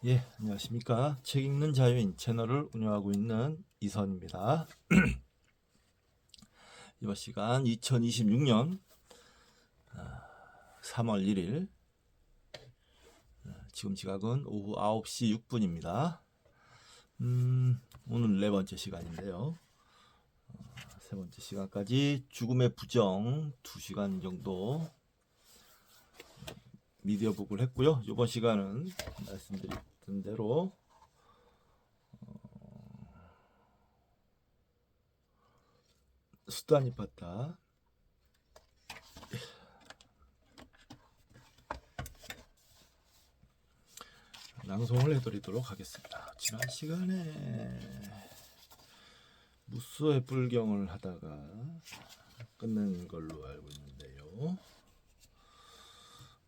예, 안녕하십니까. 책 읽는 자유인 채널을 운영하고 있는 이선입니다. 이번 시간 2026년 3월 1일, 지금 시각은 오후 9시 6분입니다. 오늘 네 번째 시간인데요. 세 번째 시간까지 죽음의 부정 2시간 정도 미디어북을 했고요. 이번 시간은 말씀드렸던 대로 수단이 봤다. 낭송을 해드리도록 하겠습니다. 지난 시간에 무수의 불경을 하다가 끝낸 걸로 알고 있는데요.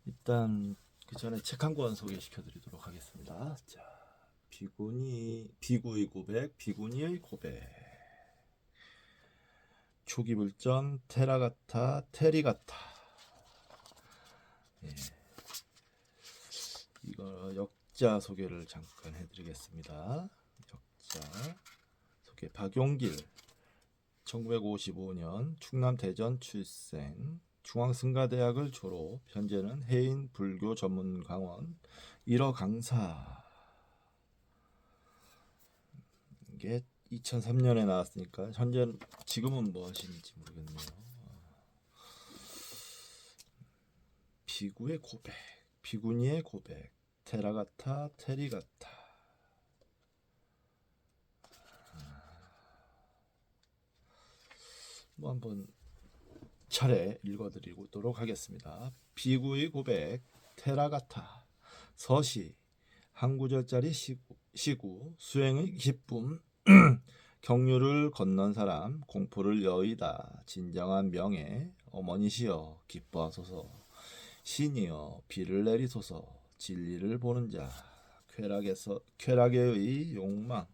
일단 그 전에 책 한 권 소개시켜드리도록 하겠습니다. 자, 비구의 고백, 비구니의 고백. 초기불전 테라가타 테리가타. 예. 이거 역자 소개를 잠깐 해드리겠습니다. 역자 소개. 박용길 1955년 충남 대전 출생, 중앙승가대학을 졸업, 현재는 해인 불교 전문 강원 1어 강사. 이게 2003년에 나왔으니까 현재 지금은 뭐 하시는지 모르겠네요. 비구의 고백, 비구니의 고백, 테라가타 테리가타. 뭐 한번 차례 읽어드리도록 하겠습니다. 비구의 고백, 테라가타. 서시, 한 구절짜리 시구, 수행의 기쁨, 경류를 건넌 사람, 공포를 여의다. 진정한 명예, 어머니시여 기뻐하소서. 신이여 비를 내리소서. 진리를 보는 자, 쾌락의 욕망,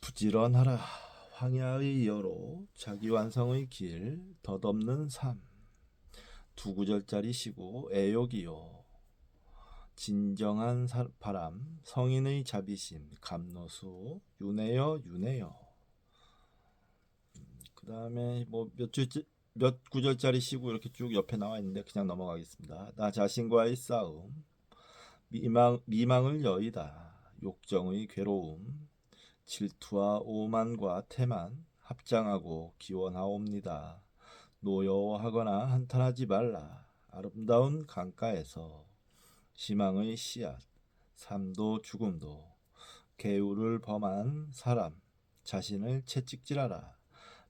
부지런하라. 황야의 여로, 자기 완성의 길, 덧없는 삶. 두 구절짜리 시고, 애욕이요 진정한 바람, 성인의 자비심, 감노수, 윤회여 윤회여. 그 다음에 뭐 몇 구절짜리 시고 이렇게 쭉 옆에 나와 있는데 그냥 넘어가겠습니다. 나 자신과의 싸움, 미망을 여의다. 욕정의 괴로움, 질투와 오만과 태만, 합장하고 기원하옵니다. 노여워하거나 한탄하지 말라. 아름다운 강가에서 희망의 씨앗, 삶도 죽음도, 계율을 범한 사람 자신을 채찍질하라.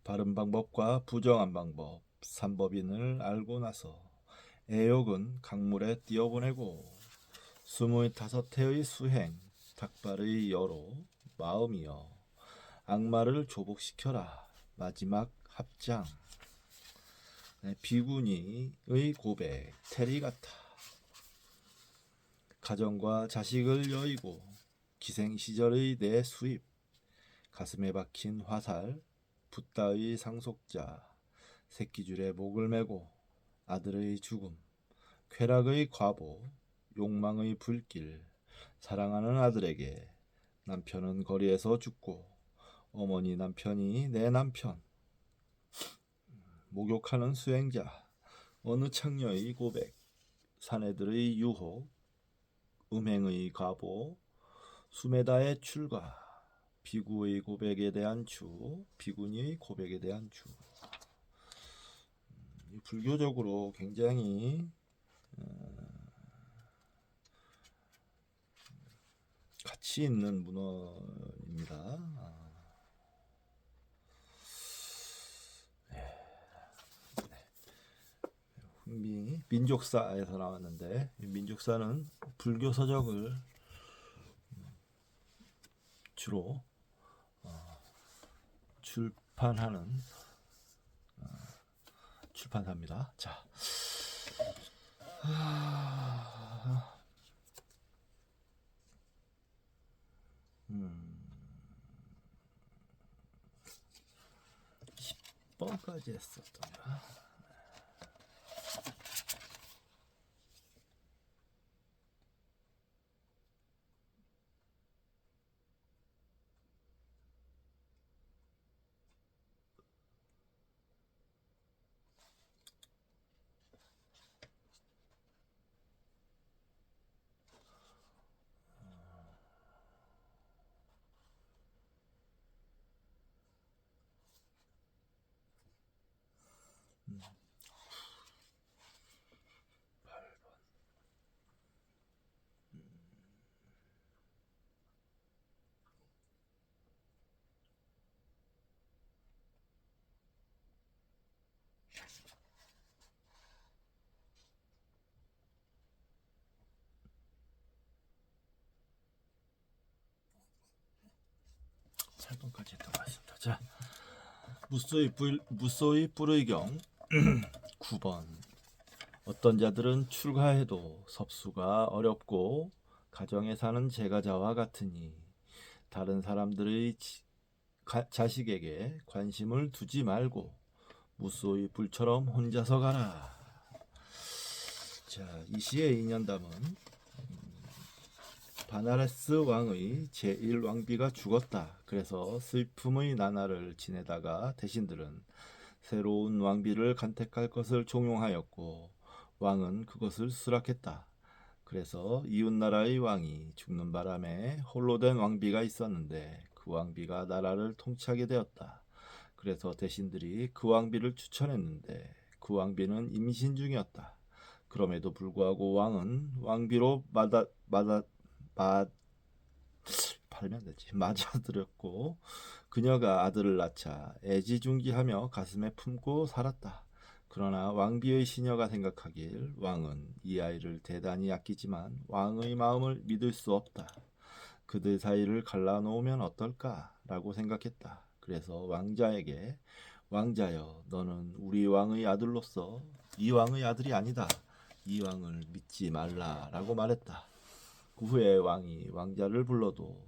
바른 방법과 부정한 방법, 삼법인을 알고 나서 애욕은 강물에 띄어보내고, 25해의 수행, 닭발의 여로, 마음이여 악마를 조복시켜라. 마지막 합장. 네, 비구니의 고백, 테리가타. 가정과 자식을 여의고, 기생시절의 내 수입, 가슴에 박힌 화살, 붓다의 상속자, 새끼줄에 목을 메고, 아들의 죽음, 쾌락의 과보, 욕망의 불길, 사랑하는 아들에게 남편은 거리에서 죽고, 어머니 남편이 내 남편, 목욕하는 수행자, 어느 창녀의 고백, 사내들의 유혹, 음행의 과보, 수메다의 출가, 비구의 고백에 대한 주, 비구니의 고백에 대한 주. 불교적으로 굉장히 가치 있는 문헌입니다. 민족사에서 나왔는데, 민족사는 불교 서적을 주로 출판하는 출판사입니다. 자, 10번까지 했었던가. 8번까지 했던 것 같습니다. 자, 무소의 불의경 9번. 어떤 자들은 출가해도 섭수가 어렵고 가정에 사는 제가자와 같으니 다른 사람들의 자식에게 관심을 두지 말고 무소의 불처럼 혼자서 가라. 자, 이 시의 인연담은 바나레스 왕의 제1왕비가 죽었다. 그래서 슬픔의 나날을 지내다가 대신들은 새로운 왕비를 간택할 것을 종용하였고 왕은 그것을 수락했다. 그래서 이웃나라의 왕이 죽는 바람에 홀로 된 왕비가 있었는데 그 왕비가 나라를 통치하게 되었다. 그래서 대신들이 그 왕비를 추천했는데 그 왕비는 임신 중이었다. 그럼에도 불구하고 왕은 왕비로 맞아들였고 그녀가 아들을 낳자 애지중지하며 가슴에 품고 살았다. 그러나 왕비의 시녀가 생각하길 왕은 이 아이를 대단히 아끼지만 왕의 마음을 믿을 수 없다. 그들 사이를 갈라놓으면 어떨까라고 생각했다. 그래서 왕자에게 왕자여, 너는 우리 왕의 아들로서 이 왕의 아들이 아니다. 이 왕을 믿지 말라라고 말했다. 그 후에 왕이 왕자를 불러도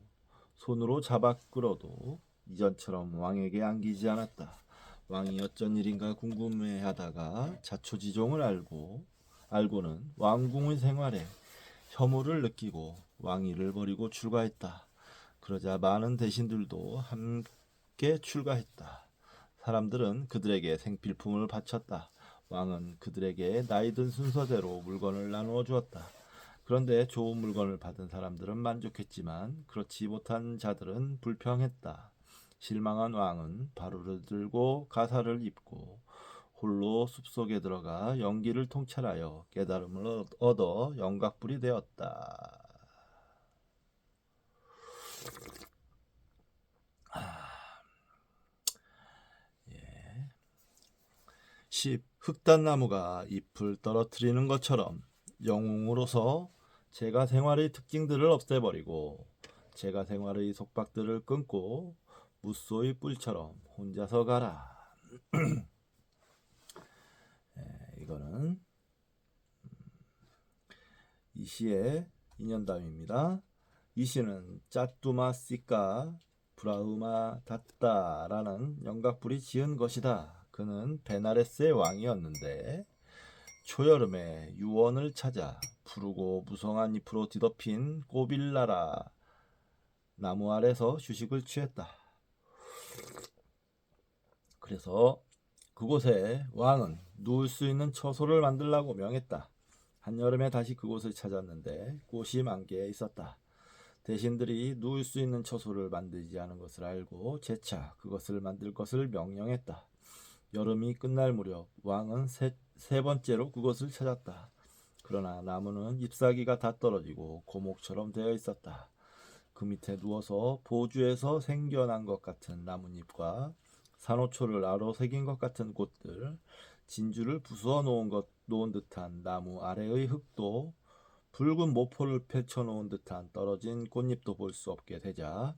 손으로 잡아 끌어도 이전처럼 왕에게 안기지 않았다. 왕이 어쩐 일인가 궁금해하다가 자초지종을 알고는 왕궁의 생활에 혐오를 느끼고 왕위를 버리고 출가했다. 그러자 많은 대신들도 함께 출가했다. 사람들은 그들에게 생필품을 바쳤다. 왕은 그들에게 나이든 순서대로 물건을 나누어 주었다. 그런데 좋은 물건을 받은 사람들은 만족했지만 그렇지 못한 자들은 불평했다. 실망한 왕은 바루를 들고 가사를 입고 홀로 숲속에 들어가 연기를 통찰하여 깨달음을 얻어 영각불이 되었다. 10. 흑단나무가 잎을 떨어뜨리는 것처럼 영웅으로서 제가 생활의 특징들을 없애버리고 제가 생활의 속박들을 끊고 무소의 뿔처럼 혼자서 가라. 이거는 이 시의 인연담입니다. 이 시는 짜뚜마 시까 브라흐마 다따라는 영각불이 지은 것이다. 그는 베나레스의 왕이었는데 초여름에 유원을 찾아 푸르고 무성한 잎으로 뒤덮인 꼬빌라라 나무 아래서 휴식을 취했다. 그래서 그곳에 왕은 누울 수 있는 처소를 만들라고 명했다. 한여름에 다시 그곳을 찾았는데 꽃이 만개에 있었다. 대신들이 누울 수 있는 처소를 만들지 않은 것을 알고 재차 그것을 만들 것을 명령했다. 여름이 끝날 무렵 왕은 세 번째로 그것을 찾았다. 그러나 나무는 잎사귀가 다 떨어지고 고목처럼 되어 있었다. 그 밑에 누워서 보주에서 생겨난 것 같은 나뭇잎과 산호초를 아로새긴 것 같은 꽃들, 진주를 부수어 놓은 듯한 나무 아래의 흙도, 붉은 모포를 펼쳐놓은 듯한 떨어진 꽃잎도 볼 수 없게 되자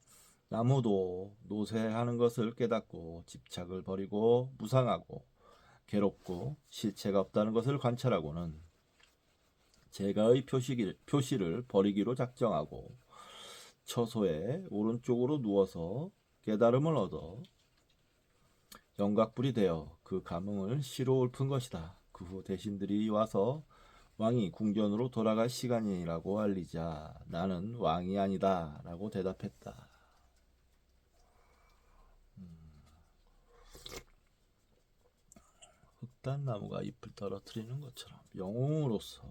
나무도 노쇠하는 것을 깨닫고 집착을 버리고 무상하고 괴롭고 실체가 없다는 것을 관찰하고는 제가의 표시를 버리기로 작정하고 처소의 오른쪽으로 누워서 깨달음을 얻어 영각불이 되어 그 감흥을 시로 읊은 것이다. 그 후 대신들이 와서 왕이 궁전으로 돌아갈 시간이라고 알리자 나는 왕이 아니다 라고 대답했다. 흑단나무가 잎을 떨어뜨리는 것처럼 영웅으로서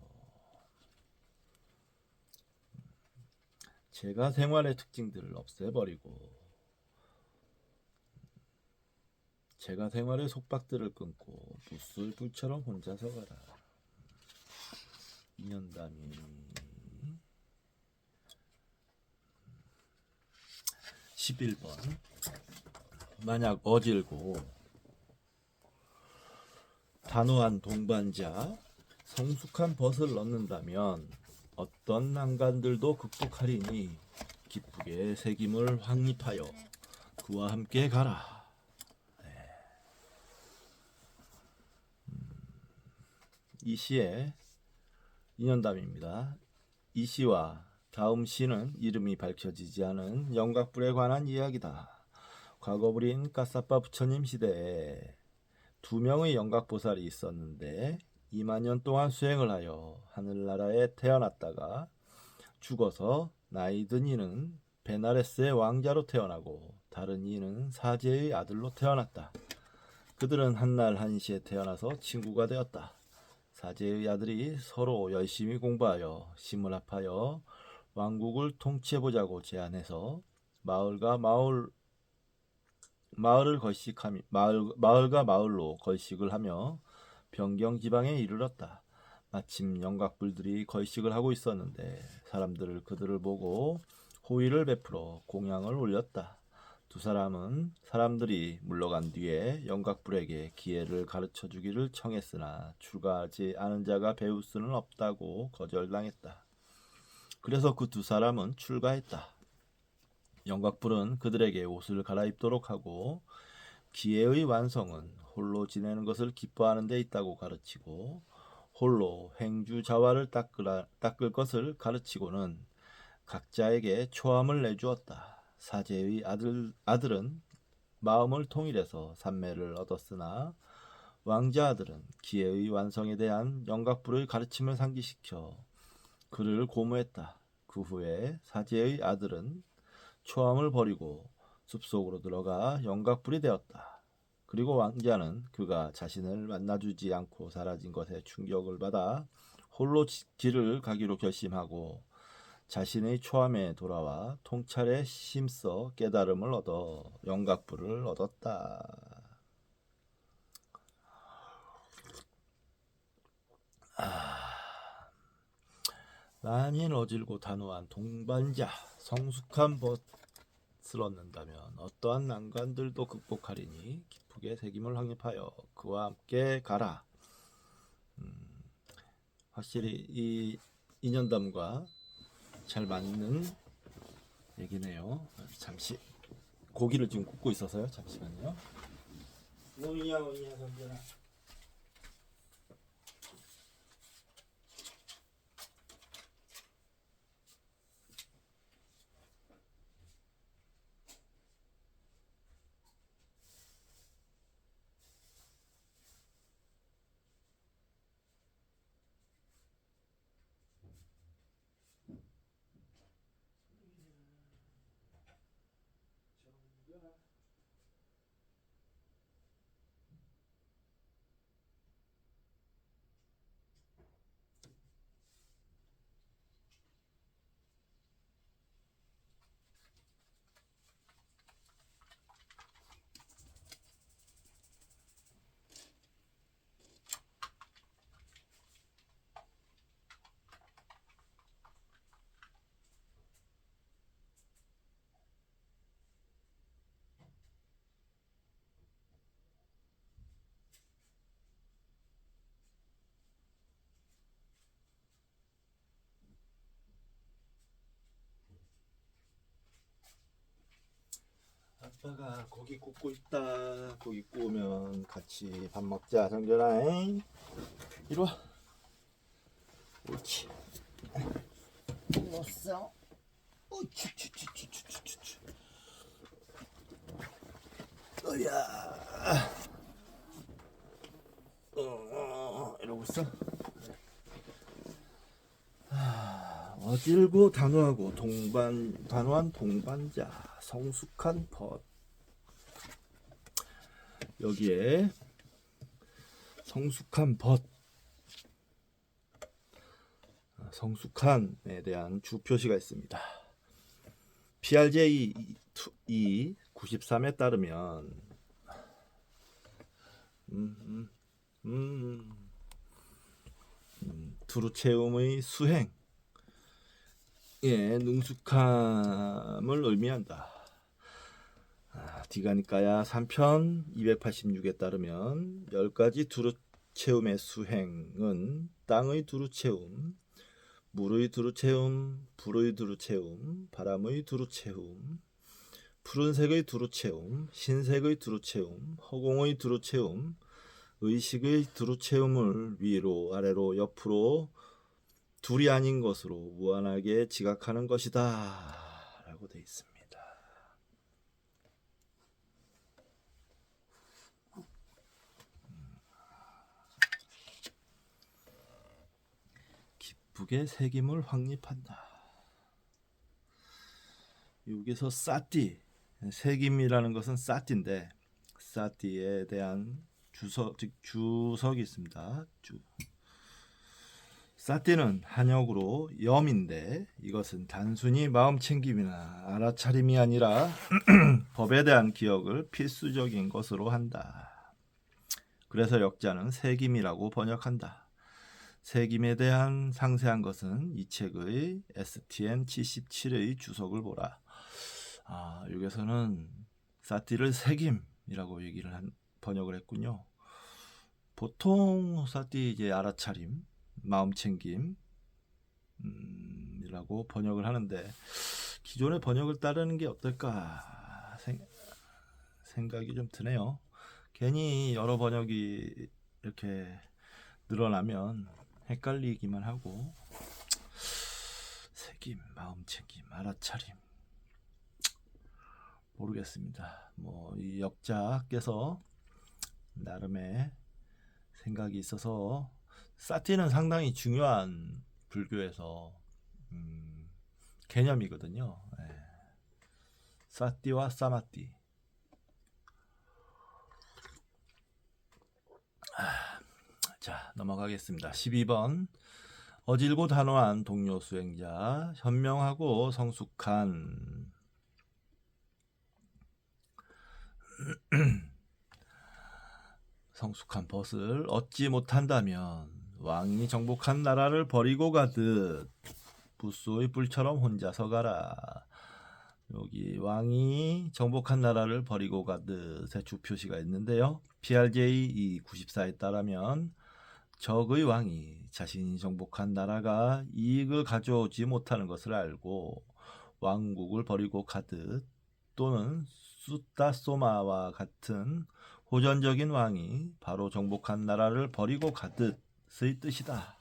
제가 생활의 특징들을 없애버리고 제가 생활의 속박들을 끊고 무술불처럼 혼자서 가라. 인연담이 11번. 만약 어질고 단호한 동반자 성숙한 벗을 넣는다면 어떤 난간들도 극복하리니 기쁘게 새김을 확립하여 그와 함께 가라. 이 시의 인연담입니다. 이 시와 다음 시는 이름이 밝혀지지 않은 영각불에 관한 이야기다. 과거부린 까싸빠 부처님 시대에 두 명의 영각보살이 있었는데 2만 년 동안 수행을 하여 하늘나라에 태어났다가 죽어서 나이 든 이는 베나레스의 왕자로 태어나고 다른 이는 사제의 아들로 태어났다. 그들은 한날 한시에 태어나서 친구가 되었다. 사제의 아들이 서로 열심히 공부하여 힘을 합하여 왕국을 통치해보자고 제안해서 마을과 마을로 걸식을 하며 변경 지방에 이르렀다. 마침 영각불들이 걸식을 하고 있었는데 사람들을 그들을 보고 호의를 베풀어 공양을 올렸다. 두 사람은 사람들이 물러간 뒤에 영각불에게 기회를 가르쳐 주기를 청했으나 출가하지 않은 자가 배울 수는 없다고 거절당했다. 그래서 그 두 사람은 출가했다. 영각불은 그들에게 옷을 갈아입도록 하고 기회의 완성은 홀로 지내는 것을 기뻐하는 데 있다고 가르치고 홀로 행주자화를 닦을 것을 가르치고는 각자에게 초함을 내주었다. 사제의 아들은 마음을 통일해서 삼매를 얻었으나 왕자 아들은 기회의 완성에 대한 영각불의 가르침을 상기시켜 그를 고무했다. 그 후에 사제의 아들은 초함을 버리고 숲속으로 들어가 영각불이 되었다. 그리고 왕자는 그가 자신을 만나주지 않고 사라진 것에 충격을 받아 홀로 길을 가기로 결심하고 자신의 초함에 돌아와 통찰에 힘써 깨달음을 얻어 영각불을 얻었다. 만일 어질고 단호한 동반자 성숙한 벗을 얻는다면 어떠한 난관들도 극복하리니 기쁘게 새김을 확립하여 그와 함께 가라. 확실히 이 인연담과 잘 맞는 얘기네요. 잠시 고기를 지금 굽고 있어서요. 잠시만요. 뭐냐 선별아. 아빠가 고기 굽고 있다. 고기 구우면 같이 밥 먹자. 정준아, 이리 와. 옳지. 먹었어. 우추추추추추추추. 어야. 이러고 있어. 어질고 단호하고 단호한 동반자, 성숙한 벗. 여기에 성숙한 벗, 성숙한에 대한 주표시가 있습니다. PRJ 93에 따르면 두루체움의 수행 능숙함을 의미한다. 디가니까야 3편 286에 따르면 10가지 두루체움의 수행은 땅의 두루체움, 물의 두루체움, 불의 두루체움, 바람의 두루체움, 푸른색의 두루 채움, 흰색의 두루 채움, 허공의 두루 채움, 의식의 두루 채움을 위로 아래로 옆으로 둘이 아닌 것으로 무한하게 지각하는 것이다 라고 되어 있습니다. 기쁘게 새김을 확립한다. 여기서 사띠, 새김이라는 것은 사띠인데 사띠에 대한 주석, 즉 주석이 있습니다. 사띠는 한역으로 염인데 이것은 단순히 마음챙김이나 알아차림이 아니라 법에 대한 기억을 필수적인 것으로 한다. 그래서 역자는 새김이라고 번역한다. 새김에 대한 상세한 것은 이 책의 STN 77의 주석을 보라. 여기서는 사띠를 새김이라고 번역을 했군요. 보통 사띠 이제 알아차림, 마음챙김 이라고 번역을 하는데 기존의 번역을 따르는 게 어떨까 생각이 좀 드네요. 괜히 여러 번역이 이렇게 늘어나면 헷갈리기만 하고 새김, 마음챙김, 알아차림 모르겠습니다. 이 역자께서 나름의 생각이 있어서 사띠는 상당히 중요한 불교에서 개념이거든요. 사띠와 사마띠. 자, 넘어가겠습니다. 12번. 어질고 단호한 동료 수행자, 현명하고 성숙한 벗을 얻지 못한다면 왕이 정복한 나라를 버리고 가듯 부소의 뿔처럼 혼자서 가라. 여기 왕이 정복한 나라를 버리고 가듯의 주표시가 있는데요. PRJ 94에 따르면 적의 왕이 자신이 정복한 나라가 이익을 가져오지 못하는 것을 알고 왕국을 버리고 가듯 또는 수타소마와 같은 호전적인 왕이 바로 정복한 나라를 버리고 가듯의 뜻이다.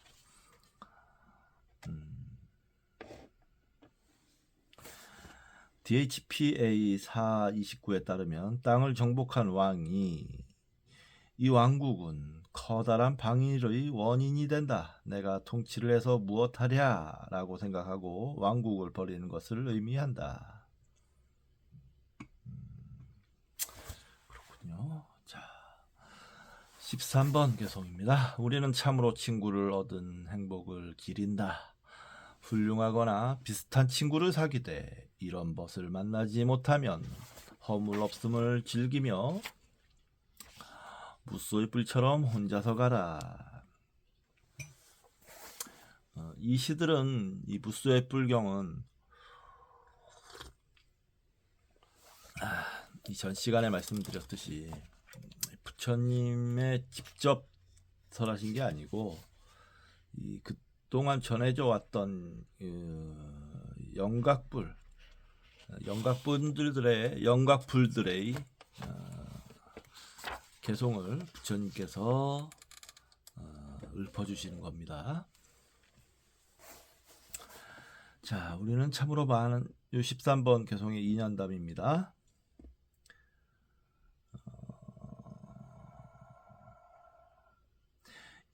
DHPA 429에 따르면 땅을 정복한 왕이 이 왕국은 커다란 방일의 원인이 된다. 내가 통치를 해서 무엇하랴 라고 생각하고 왕국을 버리는 것을 의미한다. 그렇군요. 자, 13번 개송입니다. 우리는 참으로 친구를 얻은 행복을 기린다. 훌륭하거나 비슷한 친구를 사귀되 이런 것을 만나지 못하면 허물없음을 즐기며 무소의 뿔처럼 혼자서 가라. 이 시들은 이 무소의 뿔경은 이전 시간에 말씀드렸듯이 부처님의 직접 설하신 게 아니고 그동안 전해져 왔던 영각불들의 개송을 부처님께서 읊어주시는 겁니다. 자, 우리는 참으로 많은 13번 개송의 2년담입니다.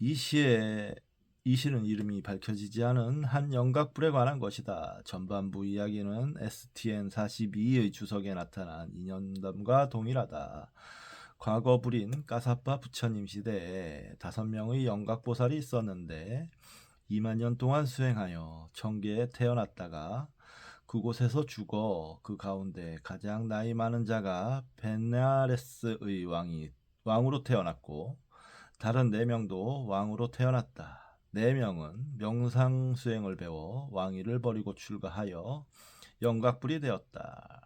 이 시는 이름이 밝혀지지 않은 한 영각불에 관한 것이다. 전반부 이야기는 STN 42의 주석에 나타난 인연담과 동일하다. 과거 불인 까사빠 부처님 시대에 5명의 영각보살이 있었는데 2만 년 동안 수행하여 청계에 태어났다가 그곳에서 죽어 그 가운데 가장 나이 많은 자가 베나레스의 왕으로 태어났고 다른 4명도 왕으로 태어났다. 4명은 명상수행을 배워 왕위를 버리고 출가하여 영각불이 되었다.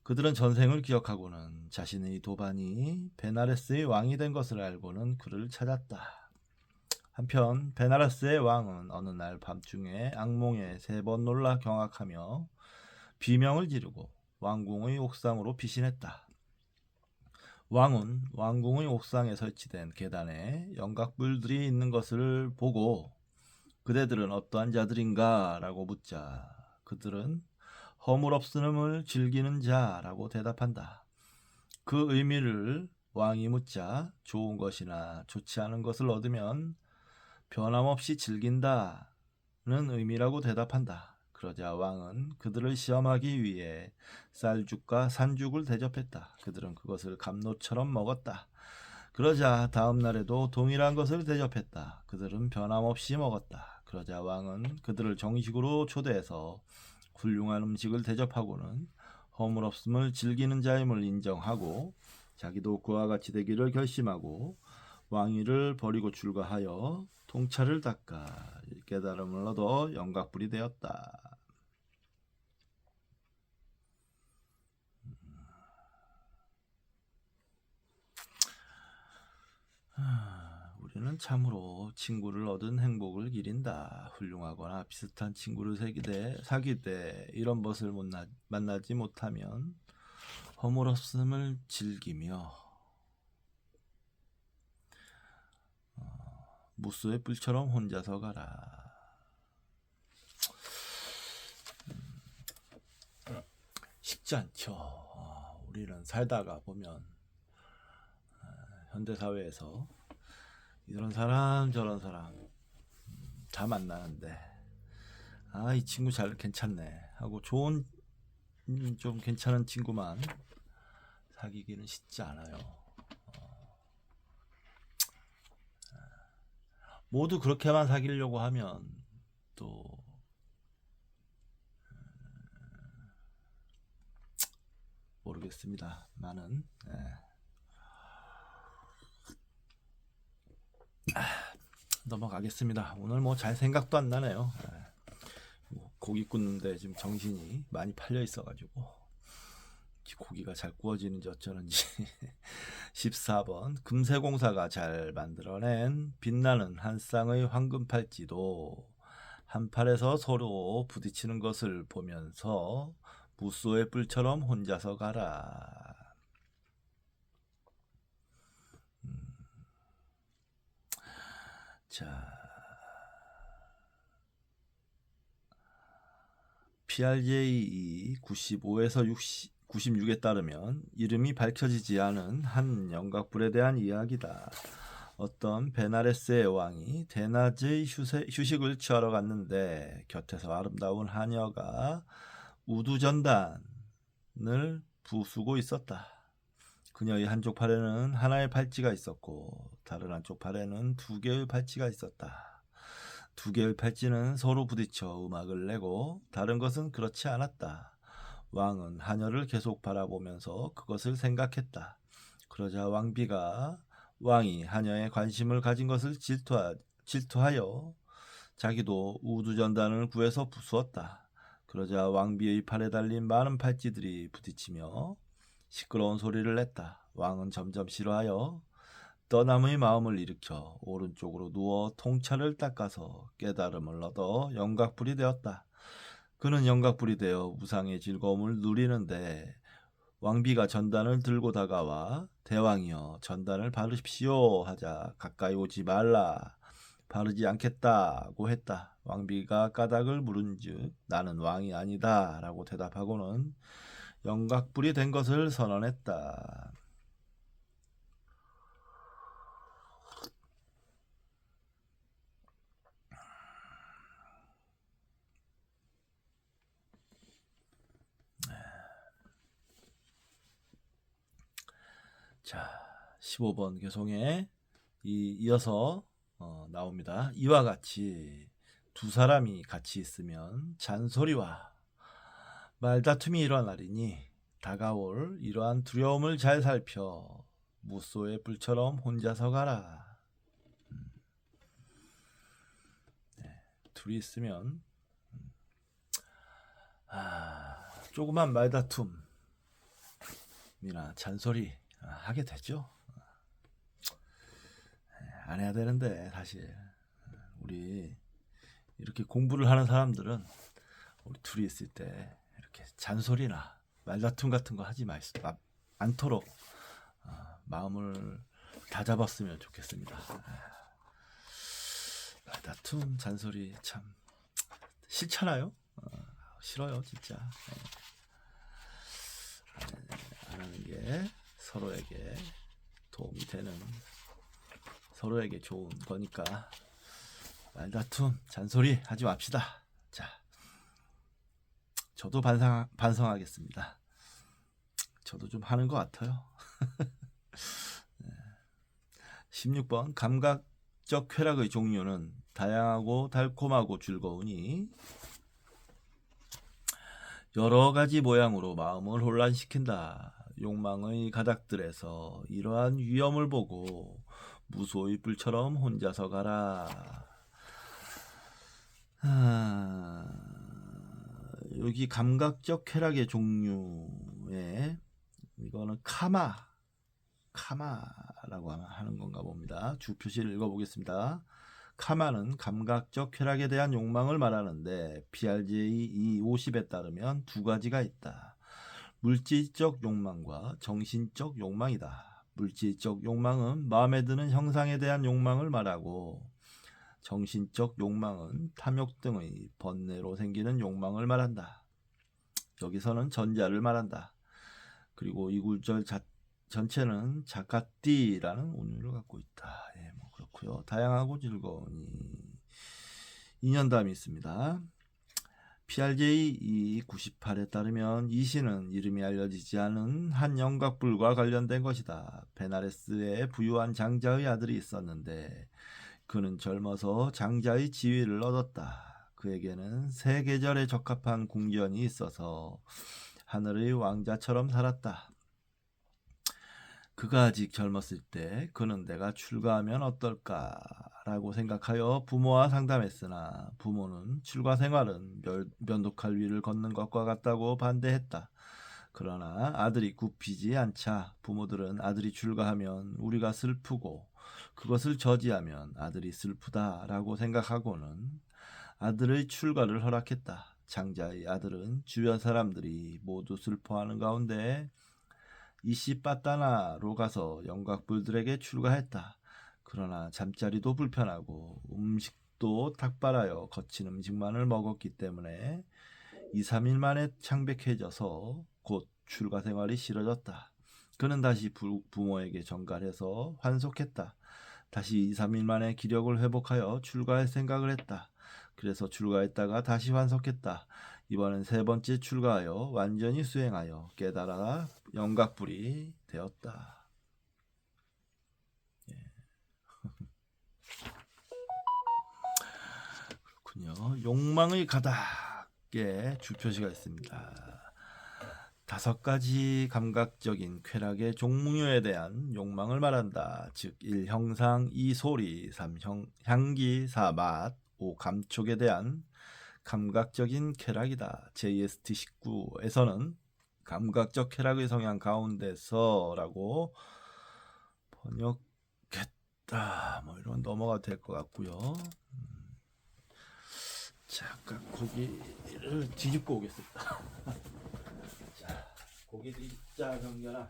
그들은 전생을 기억하고는 자신의 도반이 베나레스의 왕이 된 것을 알고는 그를 찾았다. 한편 베나레스의 왕은 어느 날 밤중에 악몽에 3번 놀라 경악하며 비명을 지르고 왕궁의 옥상으로 피신했다. 왕은 왕궁의 옥상에 설치된 계단에 영각불들이 있는 것을 보고 그대들은 어떠한 자들인가? 라고 묻자 그들은 허물없음을 즐기는 자라고 대답한다. 그 의미를 왕이 묻자 좋은 것이나 좋지 않은 것을 얻으면 변함없이 즐긴다는 의미라고 대답한다. 그러자 왕은 그들을 시험하기 위해 쌀죽과 산죽을 대접했다. 그들은 그것을 감로처럼 먹었다. 그러자 다음 날에도 동일한 것을 대접했다. 그들은 변함없이 먹었다. 그러자 왕은 그들을 정식으로 초대해서 훌륭한 음식을 대접하고는 허물없음을 즐기는 자임을 인정하고 자기도 그와 같이 되기를 결심하고 왕위를 버리고 출가하여 통찰을 닦아 깨달음을 얻어 영각불이 되었다. 우리는 참으로 친구를 얻은 행복을 기린다. 훌륭하거나 비슷한 친구를 사귈 때 이런 것을 만나지 못하면 허물없음을 즐기며 무쏘의 뿔처럼 혼자서 가라. 쉽지 않죠. 우리는 살다가 보면 현대사회에서 이런 사람 저런 사람 다 만나는데 이 친구 괜찮네 하고 좋은 좀 괜찮은 친구만 사귀기는 쉽지 않아요. 모두 그렇게만 사귀려고 하면 또 모르겠습니다. 나는 넘어가겠습니다. 오늘 뭐 잘 생각도 안 나네요. 고기 굽는데 지금 정신이 많이 팔려 있어가지고 고기가 잘 구워지는지 어쩌는지 14번 금세공사가 잘 만들어낸 빛나는 한 쌍의 황금 팔찌도 한 팔에서 서로 부딪히는 것을 보면서 무쏘의 뿔처럼 혼자서 가라. 자, PRJ 95에서 96에 따르면 이름이 밝혀지지 않은 한 영각불에 대한 이야기다. 어떤 베나레스의 왕이 대낮의 휴식을 취하러 갔는데 곁에서 아름다운 하녀가 우두전단을 부수고 있었다. 그녀의 한쪽 팔에는 하나의 팔찌가 있었고 다른 한쪽 팔에는 두 개의 팔찌가 있었다. 두 개의 팔찌는 서로 부딪혀 음악을 내고 다른 것은 그렇지 않았다. 왕은 하녀를 계속 바라보면서 그것을 생각했다. 그러자 왕이 하녀의 관심을 가진 것을 질투하여 자기도 우두전단을 구해서 부수었다. 그러자 왕비의 팔에 달린 많은 팔찌들이 부딪히며 시끄러운 소리를 냈다. 왕은 점점 싫어하여 떠남의 마음을 일으켜 오른쪽으로 누워 통찰을 닦아서 깨달음을 얻어 영각불이 되었다. 그는 영각불이 되어 무상의 즐거움을 누리는데 왕비가 전단을 들고 다가와 대왕이여 전단을 바르십시오 하자 가까이 오지 말라 바르지 않겠다고 했다. 왕비가 까닭을 물은즉 나는 왕이 아니다 라고 대답하고는 영각불이 된 것을 선언했다. 자, 15번 개송에 이어서 나옵니다. 이와 같이 두 사람이 같이 있으면 잔소리와 말다툼이 일어나리니 다가올 이러한 두려움을 잘 살펴 무쏘의 뿔처럼 혼자서 가라. 둘이 있으면 조그만 말다툼이나 잔소리 하게 되죠. 안 해야 되는데 사실 우리 이렇게 공부를 하는 사람들은 우리 둘이 있을 때 이렇게 잔소리나 말다툼 같은 거 하지 않도록 마음을 다잡았으면 좋겠습니다. 말다툼, 잔소리 참 싫잖아요. 싫어요, 진짜. 안 하는 게 서로에게 도움이 되는, 서로에게 좋은 거니까 말다툼, 잔소리 하지 맙시다. 자, 저도 반성하겠습니다. 저도 좀 하는 것 같아요. 16번 감각적 쾌락의 종류는 다양하고 달콤하고 즐거우니 여러 가지 모양으로 마음을 혼란시킨다. 욕망의 가닥들에서 이러한 위험을 보고 무소의 뿔처럼 혼자서 가라. 여기 감각적 쾌락의 종류에 이거는 카마라고 하는 건가 봅니다. 주 표시를 읽어보겠습니다. 카마는 감각적 쾌락에 대한 욕망을 말하는데 PRJ 250에 따르면 두 가지가 있다. 물질적 욕망과 정신적 욕망이다. 물질적 욕망은 마음에 드는 형상에 대한 욕망을 말하고 정신적 욕망은 탐욕 등의 번뇌로 생기는 욕망을 말한다. 여기서는 전자를 말한다. 그리고 이 구절 전체는 자카띠라는 운율을 갖고 있다. 예, 뭐 그렇고요. 다양하고 즐거우니 인연담이 있습니다. PRJ 98에 따르면 이 시는 이름이 알려지지 않은 한 영각불과 관련된 것이다. 베나레스에 부유한 장자의 아들이 있었는데 그는 젊어서 장자의 지위를 얻었다. 그에게는 세 계절에 적합한 궁전이 있어서 하늘의 왕자처럼 살았다. 그가 아직 젊었을 때 그는 내가 출가하면 어떨까라고 생각하여 부모와 상담했으나 부모는 출가 생활은 면도칼 위를 걷는 것과 같다고 반대했다. 그러나 아들이 굽히지 않자 부모들은 아들이 출가하면 우리가 슬프고 그것을 저지하면 아들이 슬프다라고 생각하고는 아들의 출가를 허락했다. 장자의 아들은 주변 사람들이 모두 슬퍼하는 가운데 이시빠따나로 가서 영곽불들에게 출가했다. 그러나 잠자리도 불편하고 음식도 탁발하여 거친 음식만을 먹었기 때문에 2, 3일 만에 창백해져서 곧 출가 생활이 싫어졌다. 그는 다시 부모에게 전갈해서 환속했다. 다시 2, 3일 만에 기력을 회복하여 출가할 생각을 했다. 그래서 출가했다가 다시 환속했다. 이번엔 세 번째 출가하여 완전히 수행하여 깨달아 영각불이 되었다. 예. 그렇군요. 욕망의 가닥에 주표시가 있습니다. 5가지 감각적인 쾌락의 종류에 대한 욕망을 말한다. 즉 1. 형상, 2. 소리, 3. 향기, 4. 맛, 5. 감촉에 대한 감각적인 쾌락이다. JST 19에서는 감각적 쾌락의 성향 가운데서라고 번역했다. 뭐 이런 넘어가 될 것 같고요. 잠깐 고기를 뒤집고 오겠습니다. 자, 고기 뒤집자 정연아.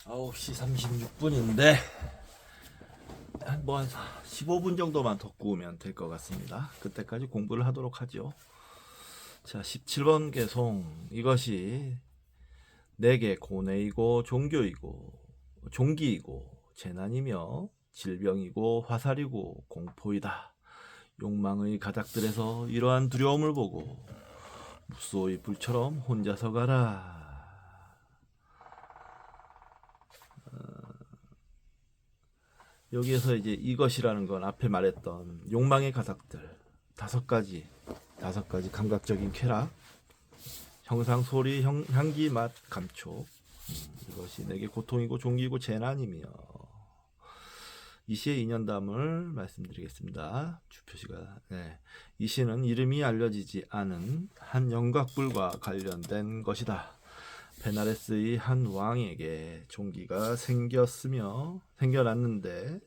아홉 시 36분인데 뭐 한 15분 정도만 더 구우면 될 것 같습니다. 그때까지 공부를 하도록 하죠. 자, 17번 개송. 이것이 내게 고뇌이고 종기이고 재난이며 질병이고 화살이고 공포이다. 욕망의 가닥들에서 이러한 두려움을 보고 무소의 불처럼 혼자서 가라. 여기에서 이제 이것이라는 건 앞에 말했던 욕망의 가닥들 다섯 가지 감각적인 쾌락, 형상, 소리, 향기, 맛, 감촉. 이것이 내게 고통이고 종기고 재난이며. 이 시의 인연담을 말씀드리겠습니다. 주표시가 이 시는 이름이 알려지지 않은 한 영각불과 관련된 것이다. 베나레스의 한 왕에게 종기가 생겨났는데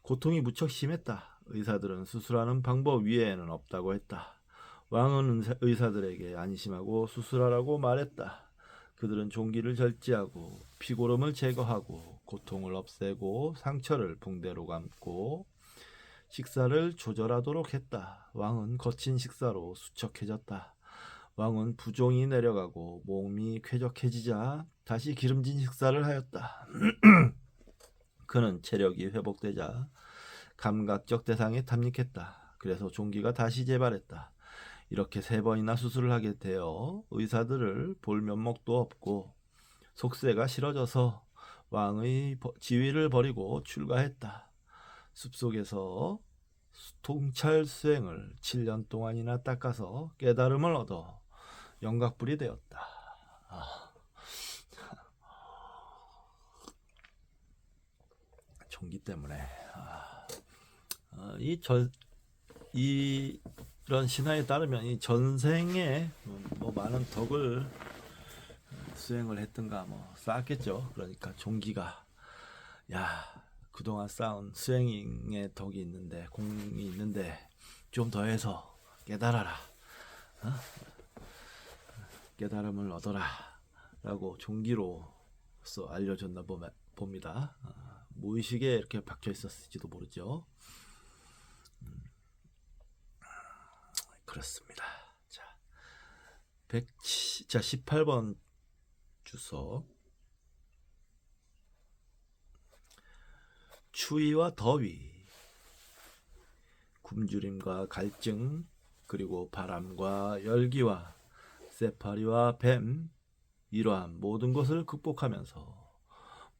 고통이 무척 심했다. 의사들은 수술하는 방법 위에는 없다고 했다. 왕은 의사들에게 안심하고 수술하라고 말했다. 그들은 종기를 절제하고 피고름을 제거하고 고통을 없애고 상처를 붕대로 감고 식사를 조절하도록 했다. 왕은 거친 식사로 수척해졌다. 왕은 부종이 내려가고 몸이 쾌적해지자 다시 기름진 식사를 하였다. 그는 체력이 회복되자 감각적 대상에 탐닉했다. 그래서 종기가 다시 재발했다. 이렇게 3번이나 수술을 하게 되어 의사들을 볼 면목도 없고 속세가 싫어져서 왕의 지위를 버리고 출가했다. 숲속에서 통찰 수행을 7년 동안이나 닦아서 깨달음을 얻어 영각불이 되었다. 종기 때문에 이런 신화에 따르면 이 전생에 뭐 많은 덕을 수행을 했던가 뭐 쌓았겠죠. 그러니까 종기가 그동안 쌓은 수행의 덕이 있는데 공이 있는데 좀 더해서 깨달아라. 깨달음을 얻어라 라고 종기로서 알려줬나 봅니다. 무의식에 이렇게 박혀 있었을지도 모르죠. 그렇습니다. 자, 18번 주석. 추위와 더위, 굶주림과 갈증, 그리고 바람과 열기와 세파리와 뱀, 이러한 모든 것을 극복하면서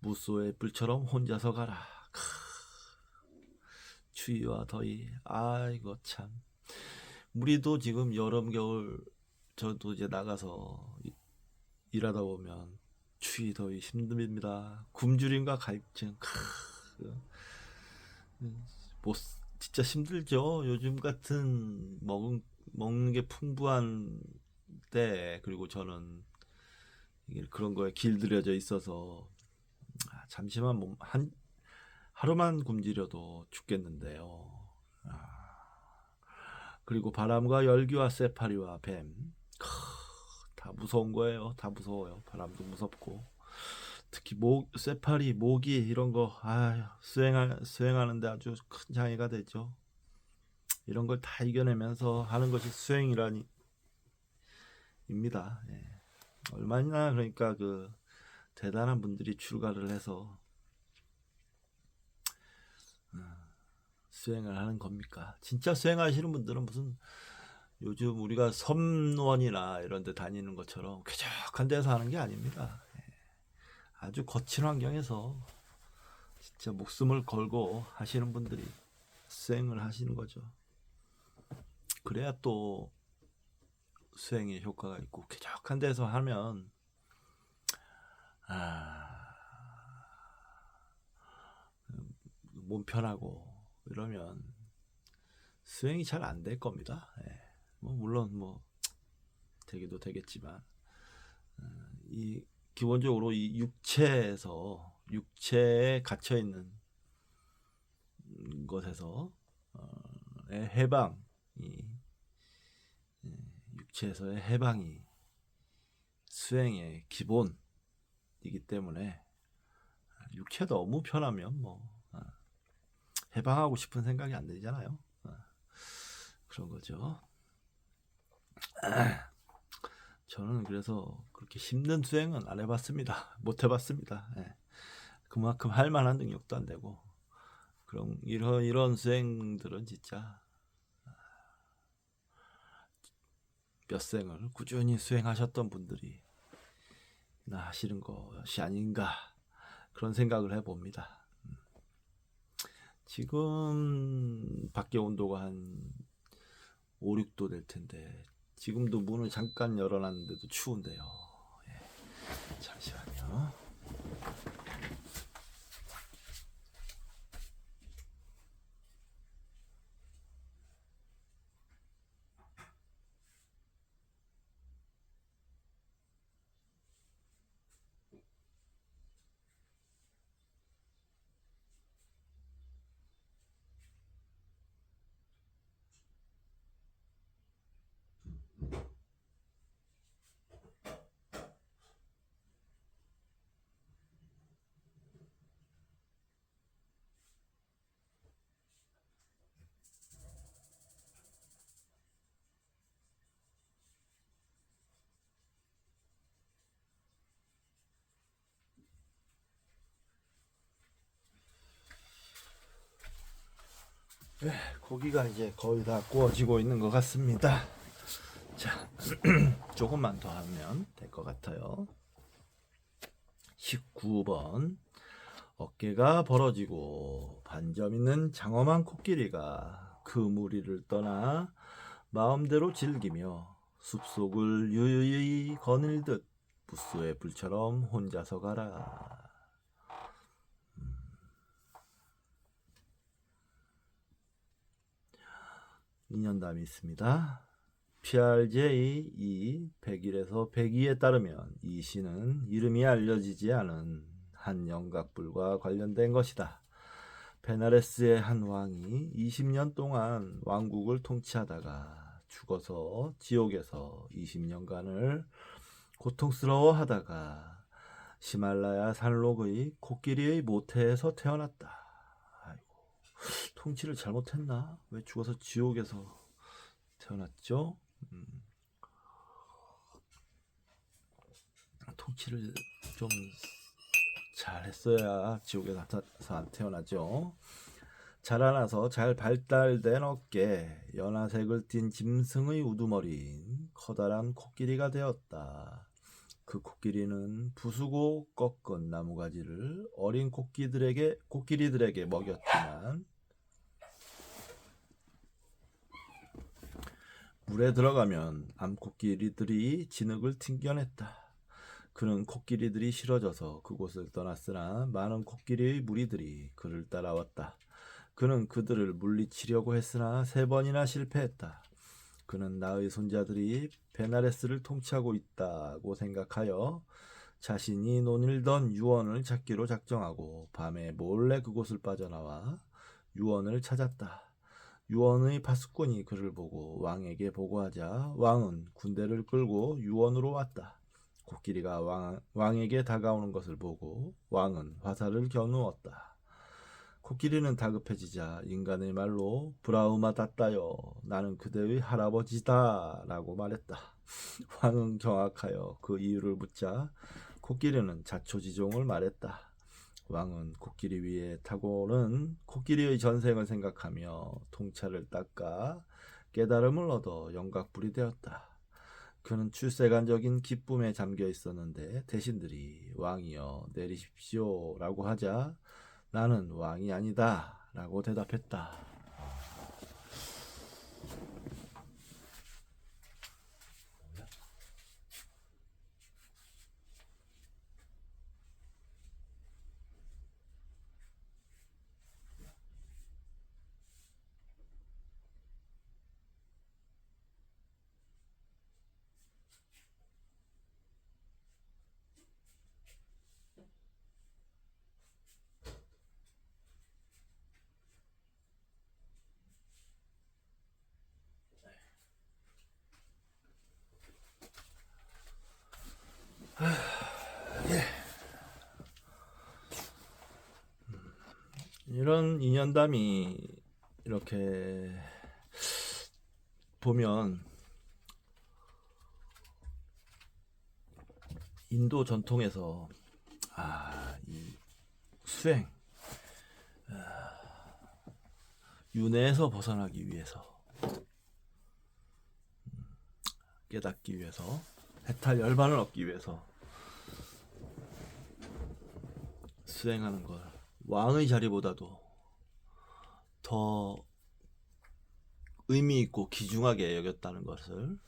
무소의 불처럼 혼자서 가라. 추위와 더위, 이거 참. 우리도 지금 여름 겨울 저도 이제 나가서 일하다 보면 추위 더위 힘듭니다. 굶주림과 갈증, 뭐 진짜 힘들죠. 요즘 같은 먹는 게 풍부한 때, 그리고 저는 그런 거에 길들여져 있어서 잠시만 하루만 굶주려도 죽겠는데요. 그리고 바람과 열기와 세파리와 뱀, 다 무서운 거예요. 다 무서워요. 바람도 무섭고 특히 세파리, 모기 이런 거 수행하는데 아주 큰 장애가 되죠. 이런 걸 다 이겨내면서 하는 것이 수행이라니 입니다. 얼마나 그러니까 그 대단한 분들이 출가를 해서 수행을 하는 겁니까? 진짜 수행하시는 분들은 무슨 요즘 우리가 섬원이나 이런 데 다니는 것처럼 쾌적한 데서 하는 게 아닙니다. 아주 거친 환경에서 진짜 목숨을 걸고 하시는 분들이 수행을 하시는 거죠. 그래야 또 수행의 효과가 있고, 쾌적한 데서 하면 몸 편하고 이러면 수행이 잘 안 될 겁니다. 물론 되기도 되겠지만 기본적으로 이 육체에 갇혀 있는 것에서 육체에서의 해방이 수행의 기본이기 때문에 육체 너무 편하면 해방하고 싶은 생각이 안 들잖아요. 그런 거죠. 저는 그래서 그렇게 힘든 수행은 안 해봤습니다. 못 해봤습니다. 그만큼 할 만한 능력도 안 되고, 그럼 이런 수행들은 진짜 몇 생을 꾸준히 수행하셨던 분들이 하시는 것이 아닌가 그런 생각을 해봅니다. 지금 밖에 온도가 한 5, 6도 될 텐데 지금도 문을 잠깐 열어놨는데도 추운데요. 예, 잠시만요. 고기가 이제 거의 다 구워지고 있는 것 같습니다. 자, 조금만 더 하면 될 것 같아요. 19번. 어깨가 벌어지고 반점 있는 장엄한 코끼리가 그 무리를 떠나 마음대로 즐기며 숲속을 유유히 거닐듯 부스의 불처럼 혼자서 가라. 인연담이 있습니다. PRJ 100일에서 102에 따르면 이 시는 이름이 알려지지 않은 한 영각불과 관련된 것이다. 베나레스의 한 왕이 20년 동안 왕국을 통치하다가 죽어서 지옥에서 20년간을 고통스러워하다가 히말라야 산록의 코끼리의 모태에서 태어났다. 아이고, 통치를 잘못했나? 왜 죽어서 지옥에서 태어났죠? 통치를 좀 잘했어야 지옥에서 안 태어나죠. 자라나서 잘 발달된 어깨, 연화색을 띤 짐승의 우두머리인 커다란 코끼리가 되었다. 그 코끼리는 부수고 꺾은 나무가지를 어린 코끼리들에게 먹였지만 물에 들어가면 암코끼리들이 진흙을 튕겨냈다. 그는 코끼리들이 싫어져서 그곳을 떠났으나 많은 코끼리의 무리들이 그를 따라왔다. 그는 그들을 물리치려고 했으나 3번이나 실패했다. 그는 나의 손자들이 베나레스를 통치하고 있다고 생각하여 자신이 논일던 유언을 찾기로 작정하고 밤에 몰래 그곳을 빠져나와 유언을 찾았다. 유언의 파수꾼이 그를 보고 왕에게 보고하자 왕은 군대를 끌고 유언으로 왔다. 코끼리가 왕에게 다가오는 것을 보고 왕은 화살을 겨누었다. 코끼리는 다급해지자 인간의 말로 브라우마 땄다요. 나는 그대의 할아버지다 라고 말했다. 왕은 경악하여 그 이유를 묻자 코끼리는 자초지종을 말했다. 왕은 코끼리 위에 타고는 코끼리의 전생을 생각하며 통찰을 닦아 깨달음을 얻어 영각불이 되었다. 그는 출세간적인 기쁨에 잠겨 있었는데 대신들이 왕이여 내리십시오 라고 하자 나는 왕이 아니다 라고 대답했다. 이런 인연담이 이렇게 보면 인도 전통에서 이 수행 윤회에서 벗어나기 위해서, 깨닫기 위해서, 해탈 열반을 얻기 위해서 수행하는 걸 왕의 자리보다도 더 의미 있고 귀중하게 여겼다는 것을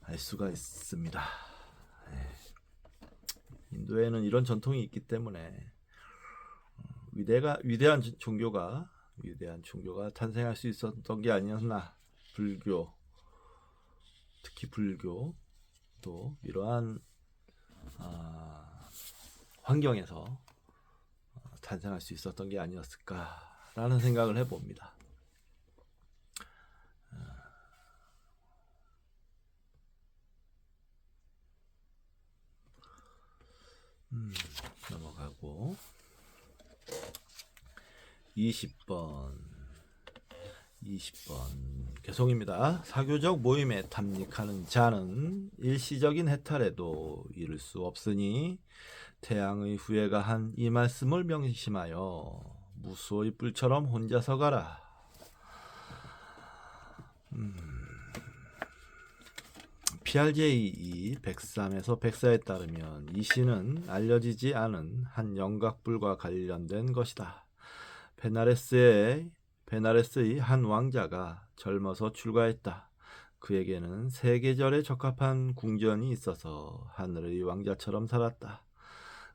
알 수가 있습니다. 인도에는 이런 전통이 있기 때문에 위대한 종교가 탄생할 수 있었던 게 아니었나. 불교, 특히 불교도 이러한 환경에서 탄생할 수 있었던 게 아니었을까라는 생각을 해봅니다. 넘어가고 20번 개송입니다. 사교적 모임에 탐닉하는 자는 일시적인 해탈에도 이를 수 없으니 태양의 후예가 한 이 말씀을 명심하여 무소의 뿔처럼 혼자서 가라. PRJ 103에서 104에 따르면 이 시는 알려지지 않은 한 영각불과 관련된 것이다. 베나레스의 한 왕자가 젊어서 출가했다. 그에게는 세계절에 적합한 궁전이 있어서 하늘의 왕자처럼 살았다.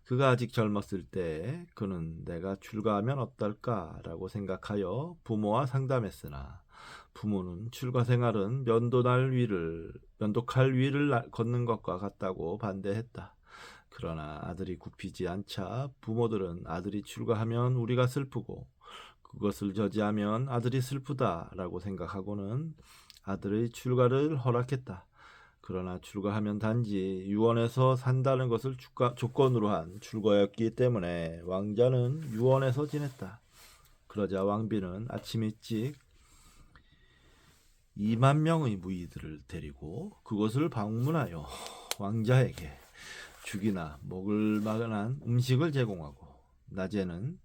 그가 아직 젊었을 때 그는 내가 출가하면 어떨까라고 생각하여 부모와 상담했으나 부모는 출가 생활은 면도칼 위를 걷는 것과 같다고 반대했다. 그러나 아들이 굽히지 않자 부모들은 아들이 출가하면 우리가 슬프고 그것을 저지하면 아들이 슬프다라고 생각하고는 아들의 출가를 허락했다. 그러나 출가하면 단지 유언에서 산다는 것을 조건으로 한 출가였기 때문에 왕자는 유언에서 지냈다. 그러자 왕비는 아침 일찍 2만 명의 무의들을 데리고 그것을 방문하여 왕자에게 죽이나 먹을 만한 음식을 제공하고 낮에는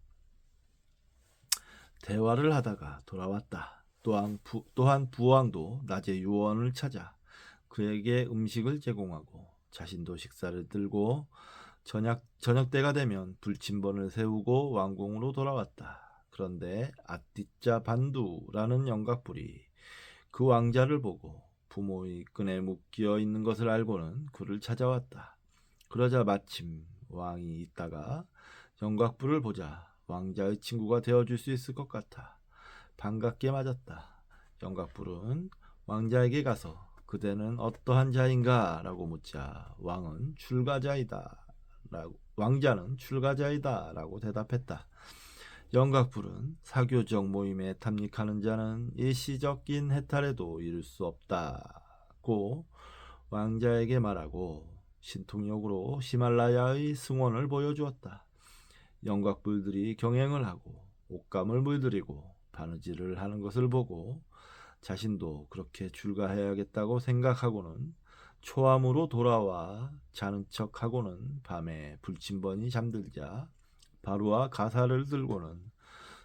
대화를 하다가 돌아왔다. 또한 부왕도 낮에 유언을 찾아 그에게 음식을 제공하고 자신도 식사를 들고 저녁 때가 되면 불침번을 세우고 왕궁으로 돌아왔다. 그런데 아띠짜 반두라는 영각불이 그 왕자를 보고 부모의 끈에 묶여 있는 것을 알고는 그를 찾아왔다. 그러자 마침 왕이 있다가 영각불을 보자 왕자의 친구가 되어줄 수 있을 것 같아 반갑게 맞았다. 영각불은 왕자에게 가서 그대는 어떠한 자인가? 라고 묻자 왕자는 출가자이다 라고 대답했다. 영각불은 사교적 모임에 탐닉하는 자는 일시적인 해탈에도 이룰 수 없다고 왕자에게 말하고 신통력으로 히말라야의 승원을 보여주었다. 영각불들이 경행을 하고 옷감을 물들이고 바느질을 하는 것을 보고 자신도 그렇게 출가해야겠다고 생각하고는 초암으로 돌아와 자는 척하고는 밤에 불침번이 잠들자 바루와 가사를 들고는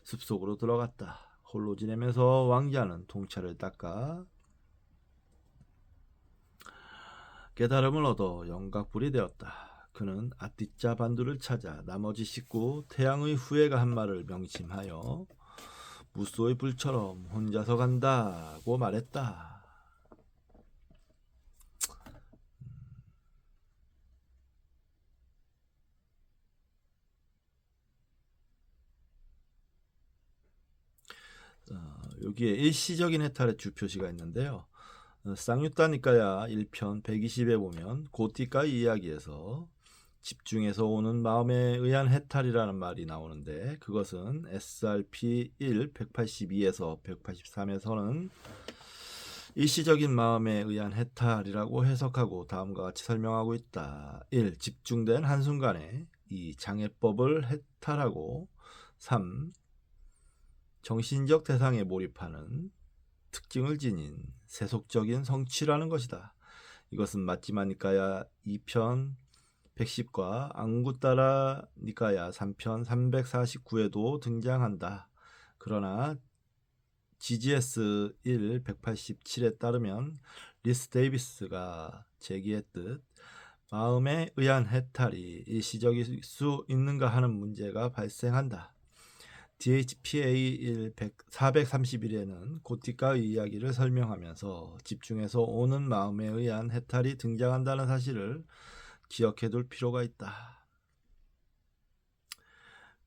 숲속으로 들어갔다. 홀로 지내면서 왕자는 통찰을 닦아 깨달음을 얻어 영각불이 되었다. 그는 아띠짜 반두를 찾아 나머지 식구 태양의 후예가 한 말을 명심하여 무소의 불처럼 혼자서 간다고 말했다. 여기에 일시적인 해탈의 주표시가 있는데요. 쌍유따니까야 1편 120에 보면 고티카의 이야기에서 집중해서 오는 마음에 의한 해탈이라는 말이 나오는데 그것은 SRP 1 182에서 183에서는 일시적인 마음에 의한 해탈이라고 해석하고 다음과 같이 설명하고 있다. 1. 집중된 한순간에 2. 장애법을 해탈하고 3. 정신적 대상에 몰입하는 특징을 지닌 세속적인 성취라는 것이다. 이것은 마찌마 니까야 2편 110과 앙구따라 니까야 3편 349에도 등장한다. 그러나 GGS 1 187에 따르면 리스 데이비스가 제기했듯 마음에 의한 해탈이 일시적일 수 있는가 하는 문제가 발생한다. DHPA 431에는 고티카의 이야기를 설명하면서 집중해서 오는 마음에 의한 해탈이 등장한다는 사실을 기억해둘 필요가 있다.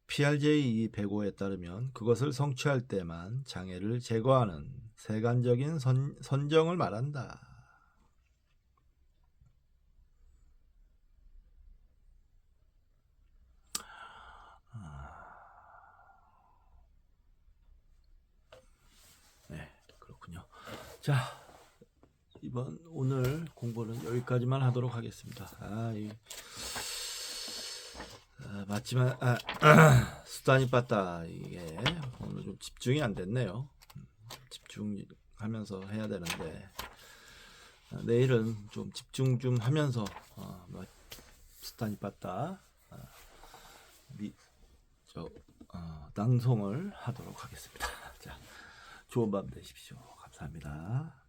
PRJ 105에 따르면 그것을 성취할 때만 장애를 제거하는 세간적인 선정을 말한다. 네, 그렇군요. 자, 오늘 공부는 여기까지만 하도록 하겠습니다. 맞지만 수단이 빠따 이게 오늘 좀 집중이 안 됐네요. 집중하면서 해야 되는데 내일은 좀 집중 좀 하면서 수단이 빠따 낭송을 하도록 하겠습니다. 자, 좋은 밤 되십시오. 감사합니다.